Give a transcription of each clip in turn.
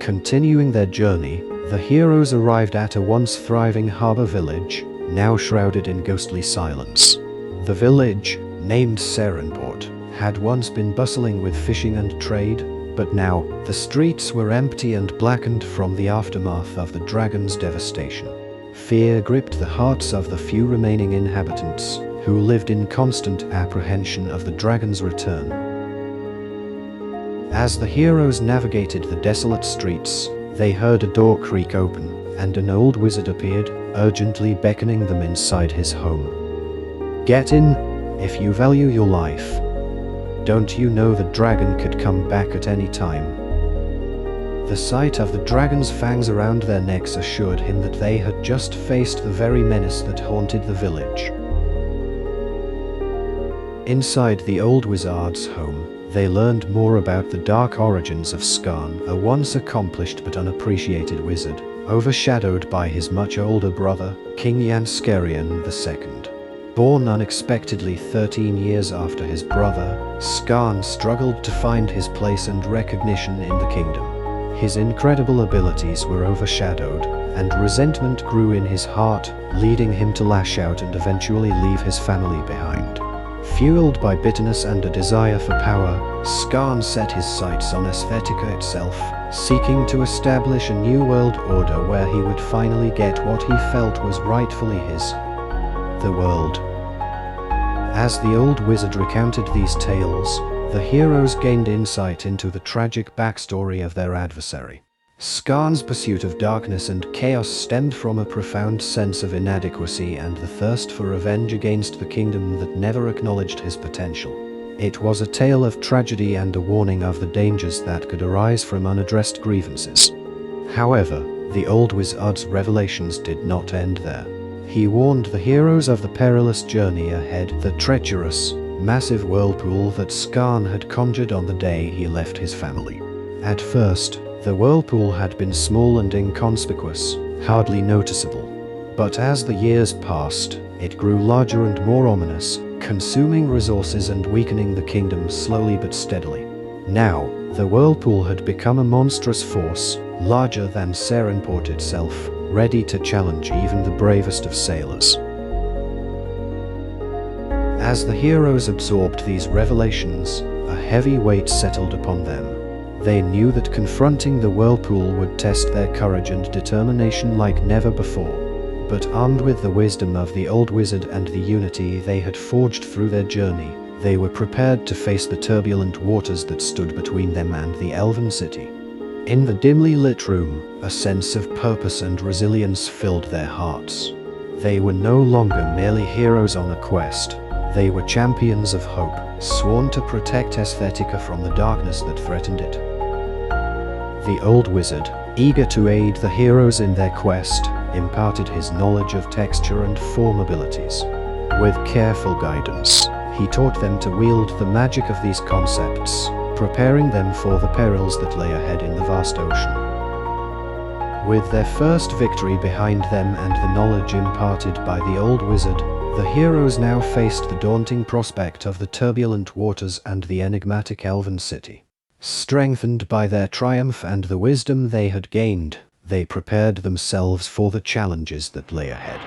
Continuing their journey, the heroes arrived at a once thriving harbor village, now shrouded in ghostly silence. The village, named Serenport, had once been bustling with fishing and trade, but now the streets were empty and blackened from the aftermath of the dragon's devastation. Fear gripped the hearts of the few remaining inhabitants, who lived in constant apprehension of the dragon's return. As the heroes navigated the desolate streets, they heard a door creak open, and an old wizard appeared, urgently beckoning them inside his home. "Get in, if you value your life. Don't you know the dragon could come back at any time?" The sight of the dragon's fangs around their necks assured him that they had just faced the very menace that haunted the village. Inside the old wizard's home, they learned more about the dark origins of Skarn, a once accomplished but unappreciated wizard, overshadowed by his much older brother, King Yanskarian II. Born unexpectedly 13 years after his brother, Skarn struggled to find his place and recognition in the kingdom. His incredible abilities were overshadowed, and resentment grew in his heart, leading him to lash out and eventually leave his family behind. Fueled by bitterness and a desire for power, Skarn set his sights on Aestetica itself, seeking to establish a new world order where he would finally get what he felt was rightfully his: the world. As the old wizard recounted these tales, the heroes gained insight into the tragic backstory of their adversary. Skarn's pursuit of darkness and chaos stemmed from a profound sense of inadequacy and the thirst for revenge against the kingdom that never acknowledged his potential. It was a tale of tragedy and a warning of the dangers that could arise from unaddressed grievances. However, the old wizard's revelations did not end there. He warned the heroes of the perilous journey ahead, the treacherous, massive whirlpool that Skarn had conjured on the day he left his family. At first, the whirlpool had been small and inconspicuous, hardly noticeable. But as the years passed, it grew larger and more ominous, consuming resources and weakening the kingdom slowly but steadily. Now, the whirlpool had become a monstrous force, larger than Serenport itself, ready to challenge even the bravest of sailors. As the heroes absorbed these revelations, a heavy weight settled upon them. They knew that confronting the whirlpool would test their courage and determination like never before. But armed with the wisdom of the old wizard and the unity they had forged through their journey, they were prepared to face the turbulent waters that stood between them and the elven city. In the dimly lit room, a sense of purpose and resilience filled their hearts. They were no longer merely heroes on a quest. They were champions of hope, sworn to protect Aestetica from the darkness that threatened it. The old wizard, eager to aid the heroes in their quest, imparted his knowledge of texture and form abilities. With careful guidance, he taught them to wield the magic of these concepts, preparing them for the perils that lay ahead in the vast ocean. With their first victory behind them and the knowledge imparted by the old wizard, the heroes now faced the daunting prospect of the turbulent waters and the enigmatic elven city. Strengthened by their triumph and the wisdom they had gained, they prepared themselves for the challenges that lay ahead.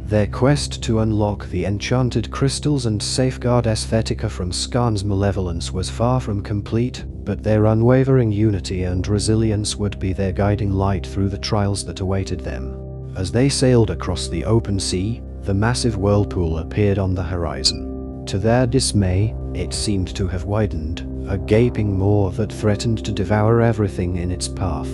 Their quest to unlock the enchanted crystals and safeguard Aesthetica from Skarn's malevolence was far from complete, but their unwavering unity and resilience would be their guiding light through the trials that awaited them. As they sailed across the open sea, the massive whirlpool appeared on the horizon. To their dismay, it seemed to have widened, a gaping maw that threatened to devour everything in its path.